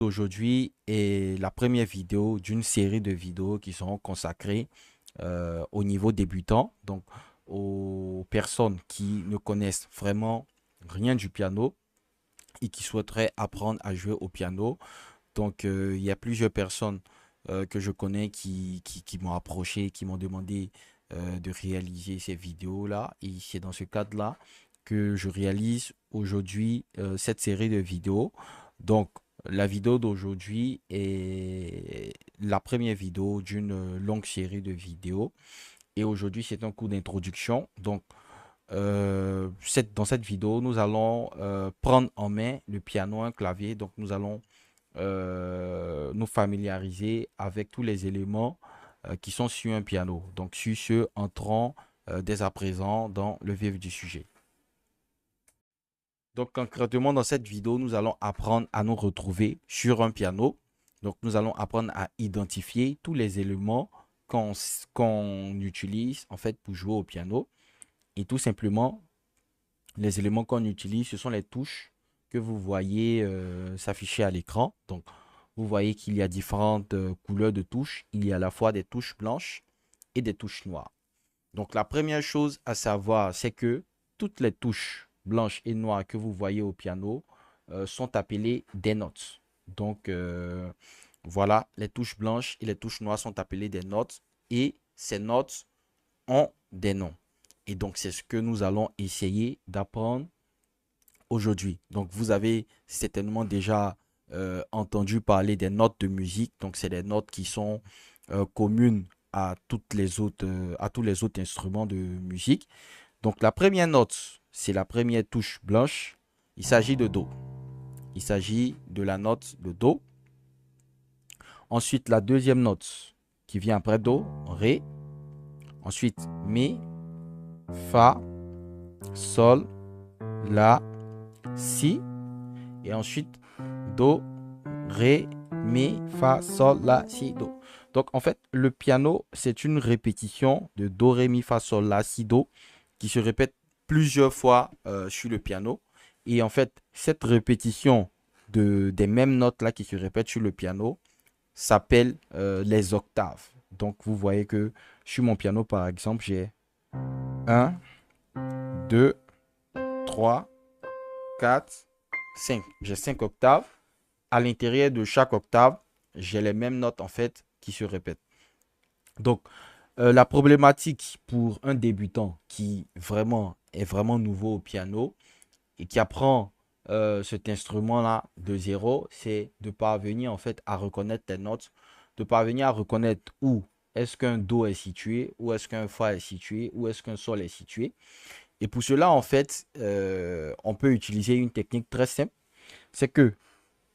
Aujourd'hui est la première vidéo d'une série de vidéos qui seront consacrées au niveau débutant, donc aux personnes qui ne connaissent vraiment rien du piano et qui souhaiteraient apprendre à jouer au piano. Donc, il y a plusieurs personnes que je connais qui m'ont approché, qui m'ont demandé de réaliser ces vidéos-là. Et c'est dans ce cadre-là que je réalise aujourd'hui cette série de vidéos. Donc, la vidéo d'aujourd'hui est la première vidéo d'une longue série de vidéos. Et aujourd'hui, c'est un cours d'introduction. Donc, dans cette vidéo, nous allons prendre en main le piano, un clavier. Donc, nous allons nous familiariser avec tous les éléments qui sont sur un piano. Donc, sur ce, entrons dès à présent dans le vif du sujet. Donc, concrètement, dans cette vidéo, nous allons apprendre à nous retrouver sur un piano. Donc, nous allons apprendre à identifier tous les éléments qu'on utilise en fait pour jouer au piano. Et tout simplement, les éléments qu'on utilise, ce sont les touches que vous voyez s'afficher à l'écran. Donc, vous voyez qu'il y a différentes couleurs de touches. Il y a à la fois des touches blanches et des touches noires. Donc, la première chose à savoir, c'est que toutes les touches blanches et noires que vous voyez au piano sont appelées des notes. Donc, voilà, les touches blanches et les touches noires sont appelées des notes. Et ces notes ont des noms. Et donc, c'est ce que nous allons essayer d'apprendre aujourd'hui. Donc, vous avez certainement déjà entendu parler des notes de musique. Donc, c'est des notes qui sont communes à à tous les autres instruments de musique. Donc, la première note, c'est la première touche blanche. Il s'agit de Do. Il s'agit de la note de Do. Ensuite, la deuxième note qui vient après Do, Ré. Ensuite, Mi, Fa, Sol, La, Si. Et ensuite, Do, Ré, Mi, Fa, Sol, La, Si, Do. Donc, en fait, le piano, c'est une répétition de Do, Ré, Mi, Fa, Sol, La, Si, Do qui se répète plusieurs fois sur le piano. Et en fait, cette répétition des mêmes notes là qui se répètent sur le piano s'appelle les octaves. Donc, vous voyez que sur mon piano, par exemple, j'ai un 2 3 4 5. J'ai 5 octaves. À l'intérieur de chaque octave, j'ai les mêmes notes en fait qui se répètent. Donc, la problématique pour un débutant qui est vraiment nouveau au piano et qui apprend cet instrument-là de zéro, c'est de parvenir en fait à reconnaître les notes, de parvenir à reconnaître où est-ce qu'un Do est situé, où est-ce qu'un Fa est situé, où est-ce qu'un Sol est situé. Et pour cela, en fait, on peut utiliser une technique très simple. C'est que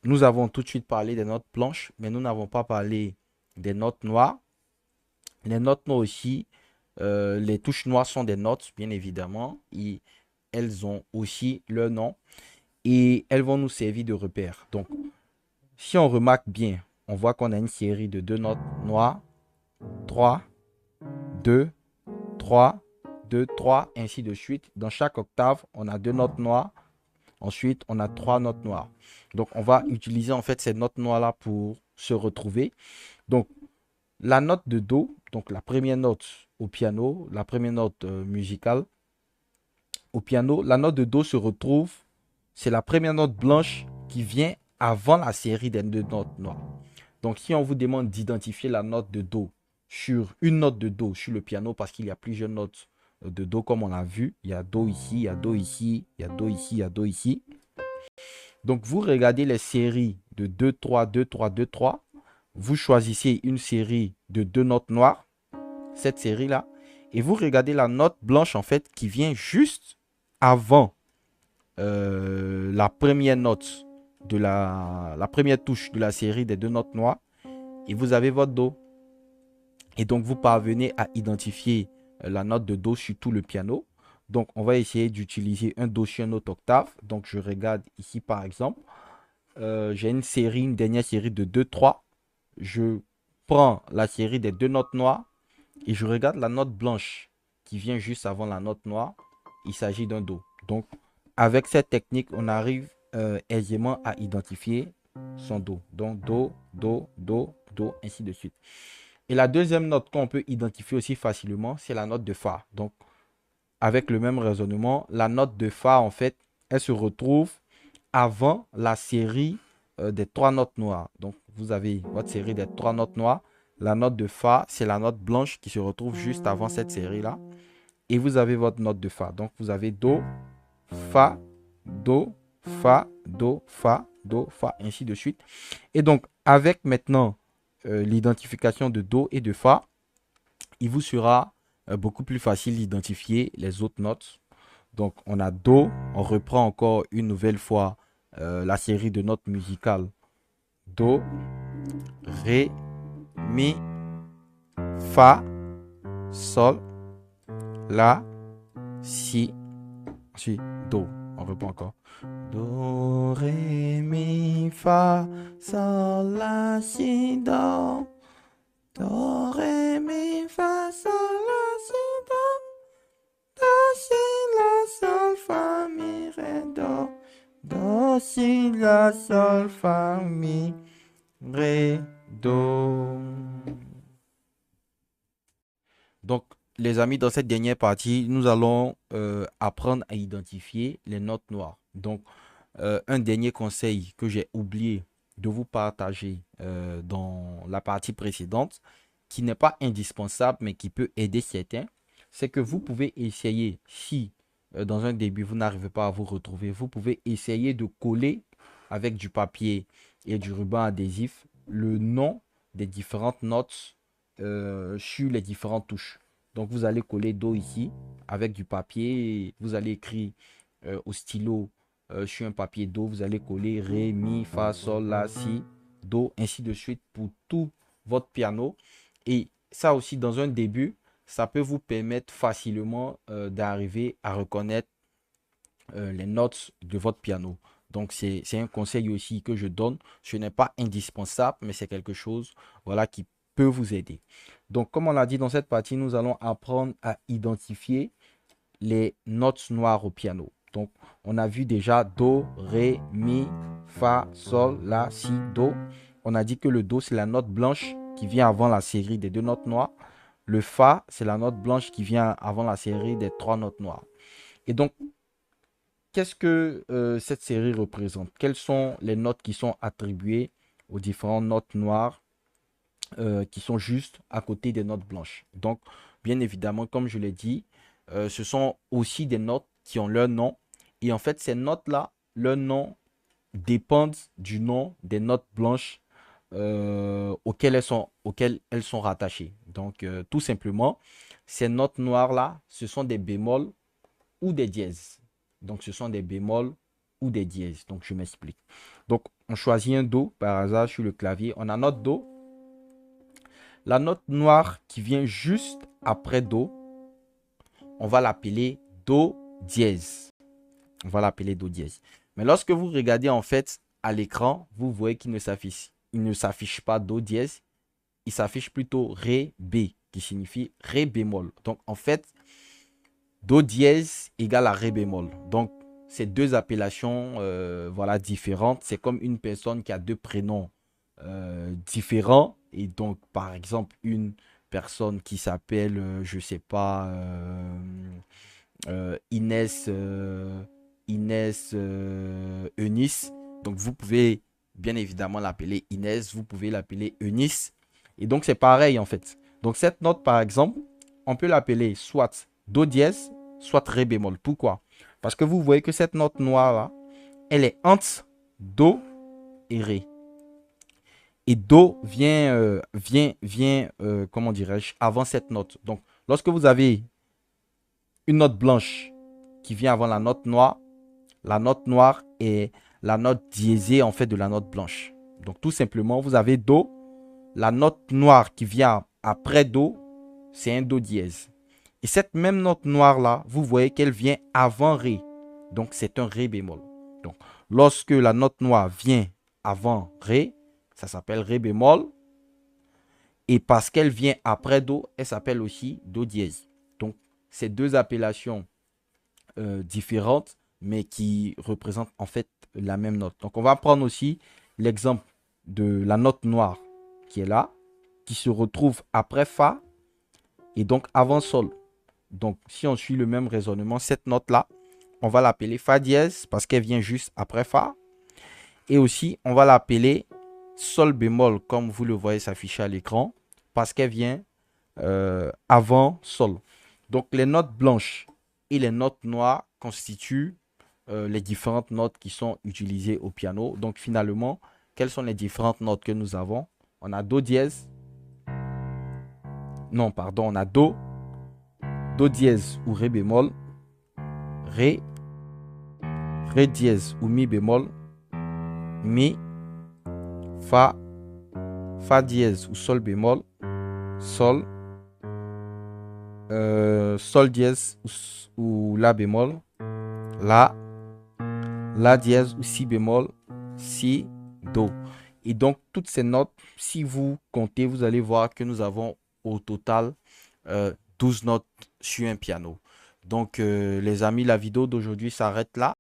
nous avons tout de suite parlé des notes blanches, mais nous n'avons pas parlé des notes noires. Les notes noires aussi, les touches noires sont des notes, bien évidemment. Et elles ont aussi leur nom et elles vont nous servir de repère. Donc, si on remarque bien, on voit qu'on a une série de deux notes noires, 3, 2, 3, 2, 3, ainsi de suite. Dans chaque octave, on a deux notes noires. Ensuite, on a trois notes noires. Donc, on va utiliser en fait ces notes noires-là pour se retrouver. Donc, la note de Do, donc la première note au piano, la première note musicale au piano, la note de Do se retrouve, c'est la première note blanche qui vient avant la série des deux notes noires. Donc, si on vous demande d'identifier la note de Do sur une note de Do sur le piano, parce qu'il y a plusieurs notes de Do comme on l'a vu, il y a Do ici, il y a Do ici, il y a Do ici, il y a Do ici. Donc, vous regardez les séries de 2, 3, 2, 3, 2, 3. Vous choisissez une série de deux notes noires, cette série-là, et vous regardez la note blanche, en fait, qui vient juste avant la première note de la première touche de la série des deux notes noires, et vous avez votre Do. Et donc, vous parvenez à identifier la note de Do sur tout le piano. Donc, on va essayer d'utiliser un Do sur une autre octave. Donc, je regarde ici, par exemple. J'ai une dernière série de 2, 3. Je prends la série des deux notes noires et je regarde la note blanche qui vient juste avant la note noire. Il s'agit d'un Do. Donc, avec cette technique, on arrive aisément à identifier son Do. Donc Do, Do, Do, Do, ainsi de suite. Et la deuxième note qu'on peut identifier aussi facilement, c'est la note de Fa. Donc, avec le même raisonnement, la note de Fa, en fait, elle se retrouve avant la série des trois notes noires. Donc, vous avez votre série des trois notes noires. La note de Fa, c'est la note blanche qui se retrouve juste avant cette série-là. Et vous avez votre note de Fa. Donc, vous avez Do, Fa, Do, Fa, Do, Fa, Do, Fa, ainsi de suite. Et donc, avec maintenant l'identification de Do et de Fa, il vous sera beaucoup plus facile d'identifier les autres notes. Donc, on a Do, on reprend encore une nouvelle fois la série de notes musicales. Do, Ré, Mi, Fa, Sol, La, Si, ensuite Do. On reprend encore. Do, Ré, Mi, Fa, Sol, La, Si, Do. Do, Ré, Mi, Fa, Sol, La, Si, Do. Do, Si, La, Sol, Fa, Mi, Ré, Do. Do, Si, La, Sol, Fa, Mi, Ré, Do. Donc, les amis, dans cette dernière partie, nous allons apprendre à identifier les notes noires. Donc, un dernier conseil que j'ai oublié de vous partager dans la partie précédente, qui n'est pas indispensable, mais qui peut aider certains, c'est que vous pouvez essayer, si dans un début, vous n'arrivez pas à vous retrouver, vous pouvez essayer de coller avec du papier et du ruban adhésif le nom des différentes notes sur les différentes touches. Donc, vous allez coller Do ici avec du papier. Vous allez écrire au stylo sur un papier Do. Vous allez coller Ré, Mi, Fa, Sol, La, Si, Do, ainsi de suite pour tout votre piano. Et ça aussi, dans un début, ça peut vous permettre facilement d'arriver à reconnaître les notes de votre piano. Donc, c'est un conseil aussi que je donne. Ce n'est pas indispensable, mais c'est quelque chose voilà, qui peut vous aider. Donc, comme on l'a dit dans cette partie, nous allons apprendre à identifier les notes noires au piano. Donc, on a vu déjà Do, Ré, Mi, Fa, Sol, La, Si, Do. On a dit que le Do, c'est la note blanche qui vient avant la série des deux notes noires. Le Fa, c'est la note blanche qui vient avant la série des trois notes noires. Et donc, qu'est-ce que cette série représente? Quelles sont les notes qui sont attribuées aux différentes notes noires qui sont juste à côté des notes blanches? Donc, bien évidemment, comme je l'ai dit, ce sont aussi des notes qui ont leur nom. Et en fait, ces notes-là, leur nom dépendent du nom des notes blanches auxquelles elles sont rattachées. Donc, tout simplement, ces notes noires-là, ce sont des bémols ou des dièses. Donc, ce sont des bémols ou des dièses. Donc, je m'explique. Donc, on choisit un Do par hasard sur le clavier. On a notre Do. La note noire qui vient juste après Do, on va l'appeler Do dièse. On va l'appeler Do dièse. Mais lorsque vous regardez en fait à l'écran, vous voyez qu'il ne s'affiche pas Do dièse. Il s'affiche plutôt Ré B, qui signifie Ré bémol. Donc, en fait, Do dièse égale à Ré bémol. Donc, ces deux appellations voilà, différentes. C'est comme une personne qui a deux prénoms différents. Et donc, par exemple, une personne qui s'appelle, je ne sais pas, Inès, Inès Eunice. Donc, vous pouvez bien évidemment l'appeler Inès. Vous pouvez l'appeler Eunice. Et donc, c'est pareil en fait. Donc, cette note, par exemple, on peut l'appeler soit Do dièse, soit Ré bémol. Pourquoi? Parce que vous voyez que cette note noire-là, elle est entre Do et Ré. Et Do vient comment dirais-je, avant cette note. Donc, lorsque vous avez une note blanche qui vient avant la note noire est la note diésée en fait de la note blanche. Donc, tout simplement, vous avez Do. La note noire qui vient après Do, c'est un Do dièse. Et cette même note noire-là, vous voyez qu'elle vient avant Ré. Donc, c'est un Ré bémol. Donc, lorsque la note noire vient avant Ré, ça s'appelle Ré bémol. Et parce qu'elle vient après Do, elle s'appelle aussi Do dièse. Donc, c'est deux appellations différentes, mais qui représentent en fait la même note. Donc, on va prendre aussi l'exemple de la note noire qui est là, qui se retrouve après Fa et donc avant Sol. Donc, si on suit le même raisonnement, cette note-là, on va l'appeler Fa dièse parce qu'elle vient juste après Fa. Et aussi, on va l'appeler Sol bémol, comme vous le voyez s'afficher à l'écran, parce qu'elle vient avant Sol. Donc, les notes blanches et les notes noires constituent les différentes notes qui sont utilisées au piano. Donc, finalement, quelles sont les différentes notes que nous avons? On a Do dièse. Non, pardon, on a Do, Do dièse ou Ré bémol, Ré, Ré dièse ou Mi bémol, Mi, Fa, Fa dièse ou Sol bémol, Sol, Sol dièse ou La bémol, La dièse ou Si bémol, Si, Do. Et donc, toutes ces notes, si vous comptez, vous allez voir que nous avons au total 12 notes sur un piano. Donc, les amis, la vidéo d'aujourd'hui s'arrête là.